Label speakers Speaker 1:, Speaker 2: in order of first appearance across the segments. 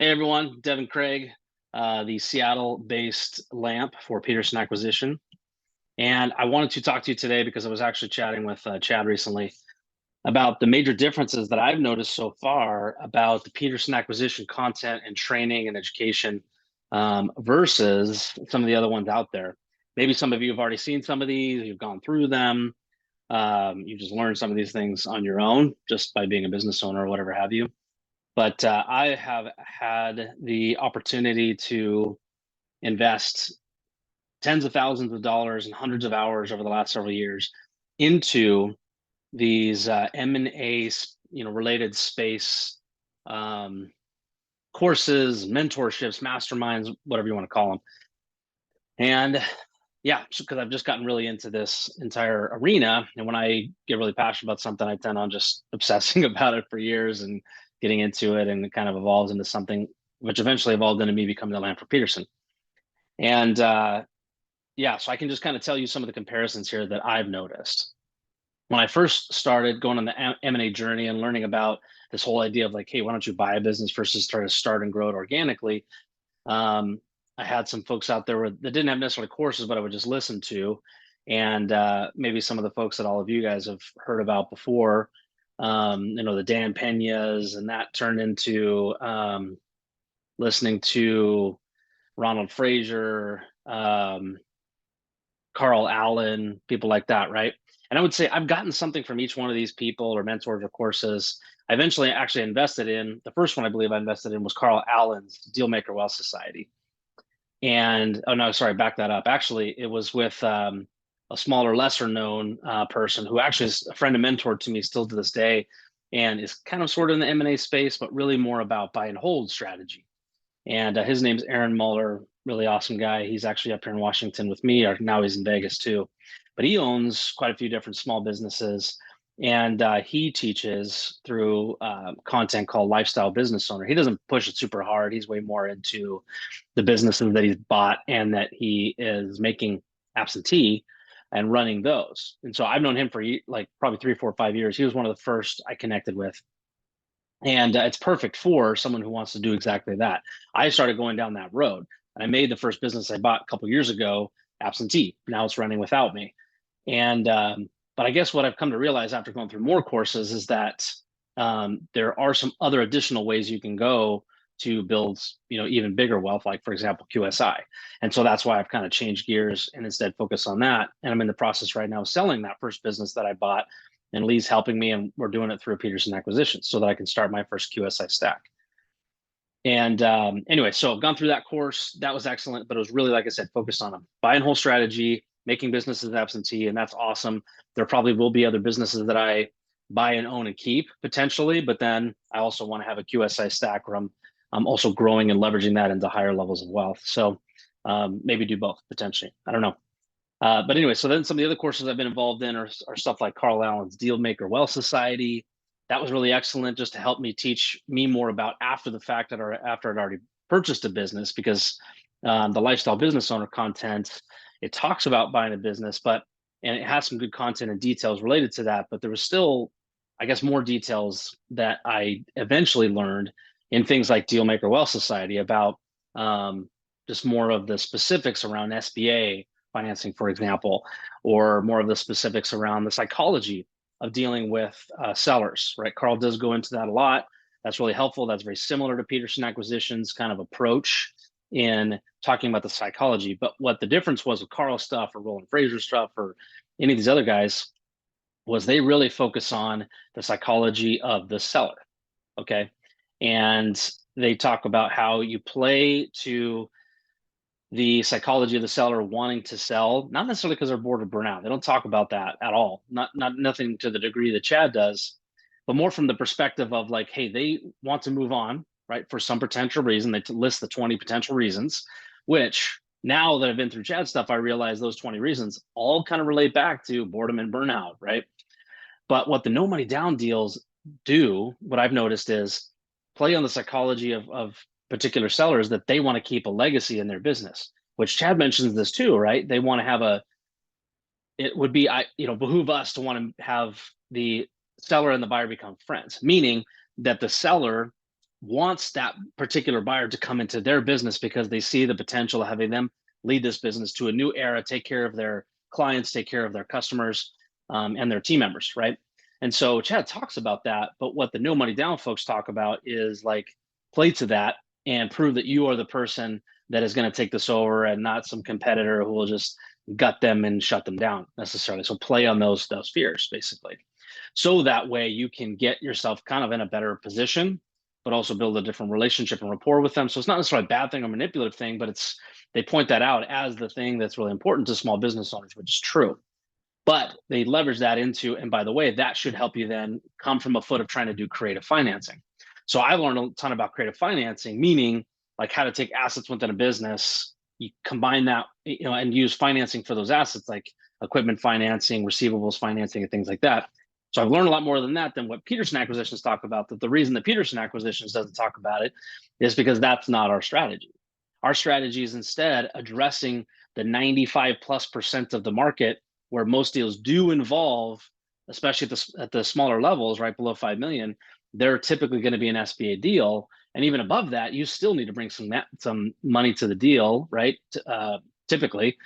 Speaker 1: Hey everyone, Devin Craig, the Seattle-based LAMP for Peterson Acquisition. And I wanted to talk to you today because I was actually chatting with Chad recently about the major differences that I've noticed so far about the Peterson Acquisition content and training and education versus some of the other ones out there. Maybe some of you have already seen some of these, you've gone through them, you just learned some of these things on your own just by being a business owner or whatever have you. But I have had the opportunity to invest tens of thousands of dollars and hundreds of hours over the last several years into these M&A, related space courses, mentorships, masterminds, whatever you want to call them. And yeah, because I've just gotten really into this entire arena. And when I get really passionate about something, I tend on just obsessing about it for years and getting into it, and it kind of evolves into something which eventually evolved into me becoming the LAMP for Peterson. And yeah, so I can just kind of tell you some of the comparisons here that I've noticed. When I first started going on the M&A journey and learning about this whole idea of like, hey, why don't you buy a business versus try to start and grow it organically? I had some folks out there that didn't have necessarily courses, but I would just listen to. And maybe some of the folks that all of you guys have heard about before, the Dan Penas, and that turned into listening to Roland Frasier, Carl Allen, people like that, right? And I would say I've gotten something from each one of these people or mentors or courses. I eventually actually invested in, the first one I believe I invested in was Carl Allen's Dealmaker Wealth Society. And, oh no, sorry, back that up. Actually, it was with a smaller, lesser known person who actually is a friend and mentor to me still to this day, and is kind of sort of in the M&A space, but really more about buy and hold strategy. And his name's Aaron Muller, really awesome guy. He's actually up here in Washington with me, or now he's in Vegas too. But he owns quite a few different small businesses, and he teaches through content called Lifestyle Business Owner. He doesn't push it super hard. He's way more into the businesses that he's bought and that he is making absentee and running those. And so I've known him for like probably 3, 4, 5 years. He was one of the first I connected with. And it's perfect for someone who wants to do exactly that. I started going down that road. And I made the first business I bought a couple years ago absentee. Now it's running without me. And but I guess what I've come to realize after going through more courses is that there are some other additional ways you can go to build, even bigger wealth, like for example, QSI. And so that's why I've kind of changed gears and instead focus on that. And I'm in the process right now of selling that first business that I bought, and Lee's helping me, and we're doing it through a Peterson acquisition so that I can start my first QSI stack. And anyway, so I've gone through that course. That was excellent, but it was really, like I said, focused on a buy and hold strategy, making businesses absentee, and that's awesome. There probably will be other businesses that I buy and own and keep potentially, but then I also want to have a QSI stack where I'm also growing and leveraging that into higher levels of wealth. So maybe do both potentially. I don't know. But anyway, so then some of the other courses I've been involved in are stuff like Carl Allen's Dealmaker Wealth Society. That was really excellent just to help me teach me more about after the fact that, or after I'd already purchased a business, because the Lifestyle Business Owner content, it talks about buying a business, and it has some good content and details related to that, but there was still, I guess, more details that I eventually learned in things like Dealmaker Wealth Society about just more of the specifics around SBA financing, for example, or more of the specifics around the psychology of dealing with sellers, right? Carl does go into that a lot. That's really helpful. That's very similar to Peterson Acquisition's kind of approach in talking about the psychology. But what the difference was with Carl stuff or Roland Frasier stuff or any of these other guys was they really focus on the psychology of the seller, okay? And they talk about how you play to the psychology of the seller wanting to sell, not necessarily because they're bored or burnout. They don't talk about that at all. Nothing to the degree that Chad does, but more from the perspective of like, hey, they want to move on, right? For some potential reason. They list the 20 potential reasons, which now that I've been through Chad stuff, I realize those 20 reasons all kind of relate back to boredom and burnout, right? But what the no money down deals do, what I've noticed is play on the psychology of particular sellers that they want to keep a legacy in their business, which Chad mentions this too, right? They want to have it would be, behoove us to want to have the seller and the buyer become friends, meaning that the seller wants that particular buyer to come into their business because they see the potential of having them lead this business to a new era, take care of their clients, take care of their customers, and their team members, right? And so Chad talks about that, but what the no money down folks talk about is like play to that and prove that you are the person that is going to take this over and not some competitor who will just gut them and shut them down necessarily. So play on those fears basically. So that way you can get yourself kind of in a better position, but also build a different relationship and rapport with them. So it's not necessarily a bad thing or manipulative thing, but they point that out as the thing that's really important to small business owners, which is true. But they leverage that into, and by the way, that should help you then come from a foot of trying to do creative financing. So I learned a ton about creative financing, meaning like how to take assets within a business, you combine that, and use financing for those assets, like equipment financing, receivables financing, and things like that. So I've learned a lot more than that than what Peterson Acquisitions talk about. That the reason that Peterson Acquisitions doesn't talk about it is because that's not our strategy. Our strategy is instead addressing the 95+% of the market where most deals do involve, especially at the smaller levels, right below 5 million, they're typically going to be an SBA deal. And even above that, you still need to bring some money to the deal, right? Typically.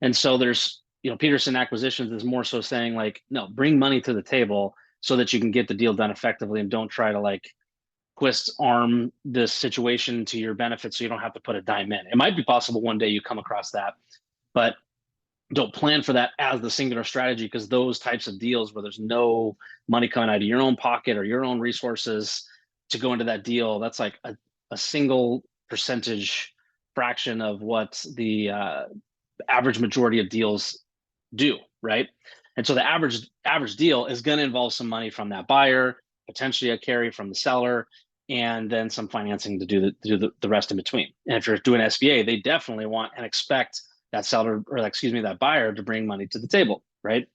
Speaker 1: And so there's, Peterson Acquisitions is more so saying like, no, bring money to the table so that you can get the deal done effectively, and don't try to like twist arm this situation to your benefit so you don't have to put a dime in. It might be possible one day you come across that, but don't plan for that as the singular strategy, because those types of deals where there's no money coming out of your own pocket or your own resources to go into that deal, that's like a single percentage fraction of what the average majority of deals do, right? And so the average deal is going to involve some money from that buyer, potentially a carry from the seller, and then some financing to do the rest in between. And if you're doing SBA, they definitely want and expect that seller, or that buyer, to bring money to the table, right?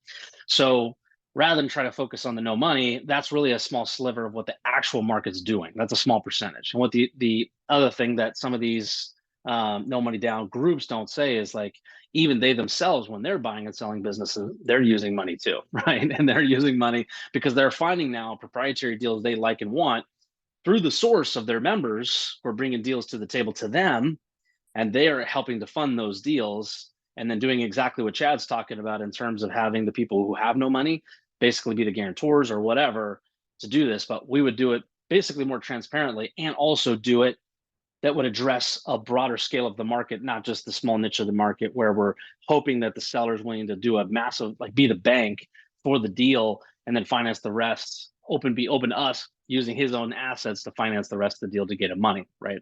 Speaker 1: So rather than try to focus on the no money, that's really a small sliver of what the actual market's doing. That's a small percentage. And what the other thing that some of these no money down groups don't say is like, even they themselves, when they're buying and selling businesses, they're using money too, right? And they're using money because they're finding now proprietary deals they like and want through the source of their members who are bringing deals to the table to them, and they are helping to fund those deals, and then doing exactly what Chad's talking about in terms of having the people who have no money basically be the guarantors or whatever to do this. But we would do it basically more transparently, and also do it that would address a broader scale of the market, not just the small niche of the market where we're hoping that the seller is willing to do a massive, like be the bank for the deal and then finance the rest, be open to us using his own assets to finance the rest of the deal to get him money, right?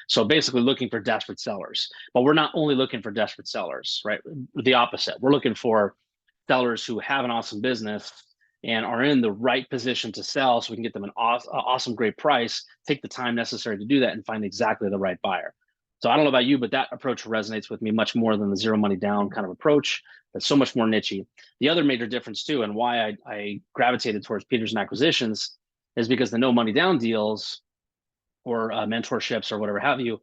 Speaker 1: So basically looking for desperate sellers. But we're not only looking for desperate sellers, right? The opposite. We're looking for sellers who have an awesome business and are in the right position to sell, so we can get them an awesome, great price, take the time necessary to do that, and find exactly the right buyer. So I don't know about you, but that approach resonates with me much more than the zero money down kind of approach. That's so much more nichey. The other major difference too, and why I gravitated towards Peterson Acquisitions, is because the no money down deals or mentorships or whatever have you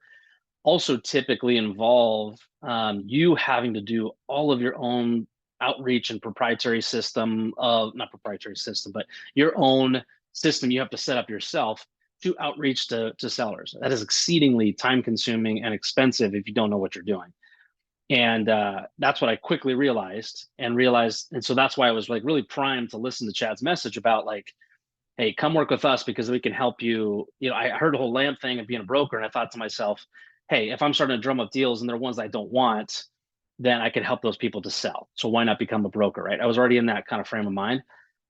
Speaker 1: also typically involve you having to do all of your own outreach and proprietary system of, not proprietary system, but your own system you have to set up yourself to outreach to sellers. That is exceedingly time consuming and expensive if you don't know what you're doing. And that's what I quickly realized. And so that's why I was like really primed to listen to Chad's message about like, hey, come work with us because we can help you. I heard the whole lamp thing of being a broker, and I thought to myself, hey, if I'm starting to drum up deals and they're ones I don't want, then I can help those people to sell. So why not become a broker, right? I was already in that kind of frame of mind.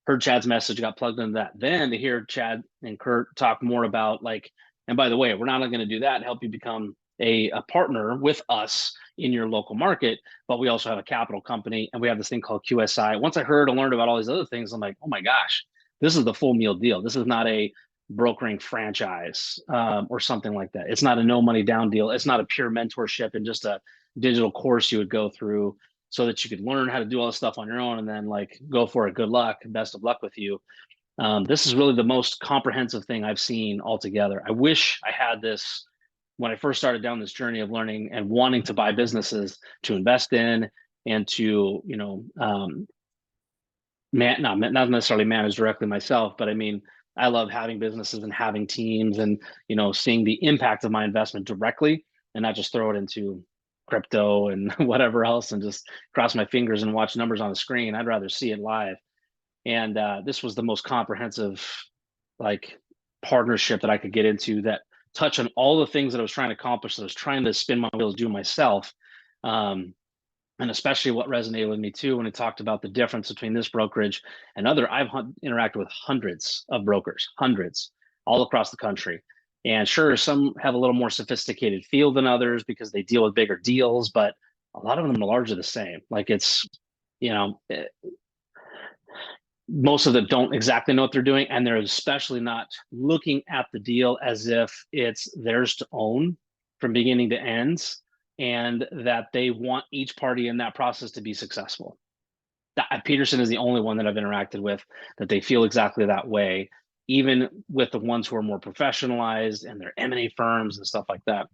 Speaker 1: Heard Chad's message, got plugged into that. Then to hear Chad and Kurt talk more about like, and by the way, we're not only going to do that and help you become a partner with us in your local market, but we also have a capital company and we have this thing called QSI. Once I heard and learned about all these other things, I'm like, oh my gosh, this is the full meal deal. This is not a brokering franchise or something like that. It's not a no money down deal. It's not a pure mentorship and just a digital course you would go through so that you could learn how to do all this stuff on your own and then like go for it. Good luck, best of luck with you. This is really the most comprehensive thing I've seen altogether. I wish I had this when I first started down this journey of learning and wanting to buy businesses to invest in and to, not necessarily manage directly myself, but I mean, I love having businesses and having teams and, seeing the impact of my investment directly and not just throw it into crypto and whatever else and just cross my fingers and watch numbers on the screen. I'd rather see it live. And this was the most comprehensive, like, partnership that I could get into that touch on all the things that I was trying to accomplish, that I was trying to spin my wheels, do myself. And especially what resonated with me too, when it talked about the difference between this brokerage and other. I've interacted with hundreds of brokers, hundreds, all across the country. And sure, some have a little more sophisticated feel than others because they deal with bigger deals, but a lot of them are largely the same. Like, it's, you know, most of them don't exactly know what they're doing, and they're especially not looking at the deal as if it's theirs to own from beginning to end, and that they want each party in that process to be successful. Peterson is the only one that I've interacted with that they feel exactly that way, even with the ones who are more professionalized and their M&A firms and stuff like that.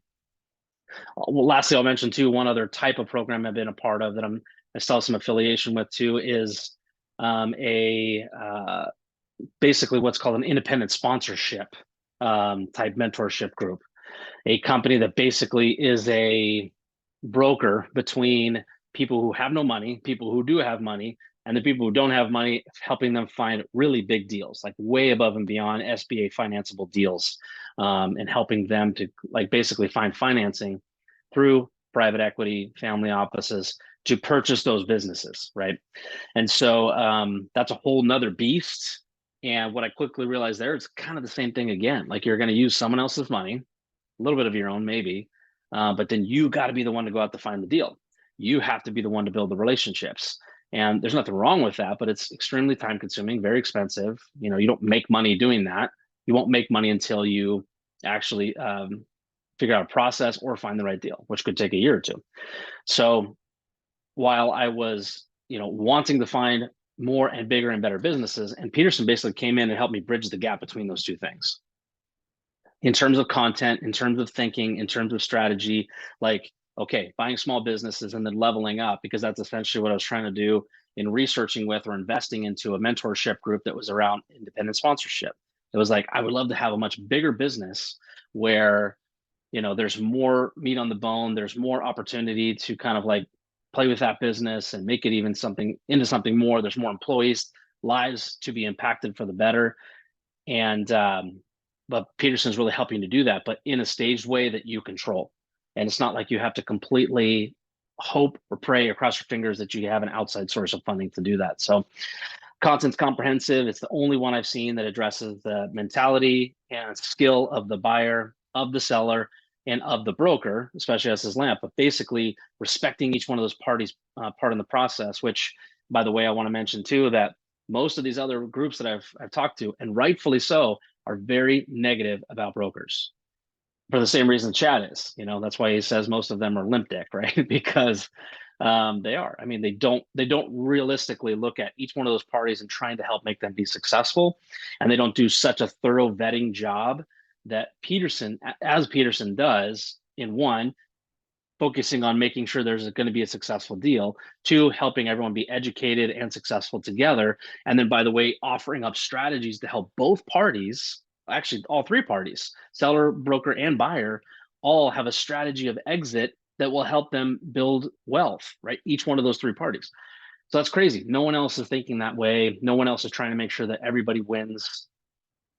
Speaker 1: Well, lastly, I'll mention too, one other type of program I've been a part of that I still have some affiliation with too is basically what's called an independent sponsorship type mentorship group, a company that basically is a broker between people who have no money, people who do have money, and the people who don't have money, helping them find really big deals, like way above and beyond SBA financeable deals, and helping them to, like, basically find financing through private equity, family offices to purchase those businesses, right? And so that's a whole nother beast. And what I quickly realized there, it's kind of the same thing again. Like, you're going to use someone else's money, a little bit of your own maybe, but then you got to be the one to go out to find the deal. You have to be the one to build the relationships. And there's nothing wrong with that, but it's extremely time consuming, very expensive. You don't make money doing that. You won't make money until you actually figure out a process or find the right deal, which could take a year or two. So while I was, wanting to find more and bigger and better businesses, and Peterson basically came in and helped me bridge the gap between those two things. In terms of content, in terms of thinking, in terms of strategy, like, okay, buying small businesses and then leveling up, because that's essentially what I was trying to do in researching with or investing into a mentorship group that was around independent sponsorship. It was like, I would love to have a much bigger business where, there's more meat on the bone, there's more opportunity to kind of like play with that business and make it even into something more. There's more employees' lives to be impacted for the better. And but Peterson's really helping to do that, but in a staged way that you control. And it's not like you have to completely hope or pray or cross your fingers that you have an outside source of funding to do that. So content's comprehensive. It's the only one I've seen that addresses the mentality and skill of the buyer, of the seller, and of the broker, especially as his lamp, but basically respecting each one of those parties part in the process, which, by the way, I want to mention too, that most of these other groups that I've talked to, and rightfully so, are very negative about brokers for the same reason Chad is. That's why he says most of them are limp dick, right? Because they are. I mean, they don't realistically look at each one of those parties and trying to help make them be successful, and they don't do such a thorough vetting job that Peterson does, in one, focusing on making sure there's going to be a successful deal, two, helping everyone be educated and successful together, and then, by the way, offering up strategies to help both parties, actually all three parties, seller, broker, and buyer, all have a strategy of exit that will help them build wealth, right? Each one of those three parties. So that's crazy. No one else is thinking that way. No one else is trying to make sure that everybody wins,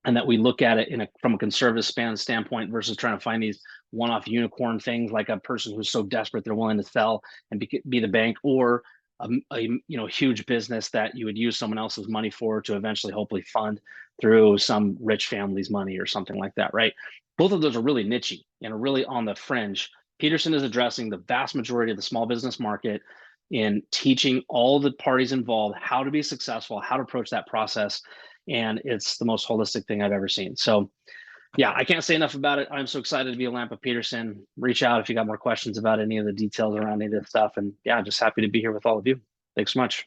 Speaker 1: and that we look at it from a conservative standpoint versus trying to find these one-off unicorn things, like a person who's so desperate they're willing to sell and be the bank, or a huge business that you would use someone else's money for to eventually hopefully fund through some rich family's money or something like that, right? Both of those are really niche and are really on the fringe. Peterson is addressing the vast majority of the small business market in teaching all the parties involved how to be successful, how to approach that process. And it's the most holistic thing I've ever seen. So yeah, I can't say enough about it. I'm so excited to be a lamp of Peterson. Reach out if you got more questions about any of the details around any of this stuff. And yeah, just happy to be here with all of you. Thanks so much.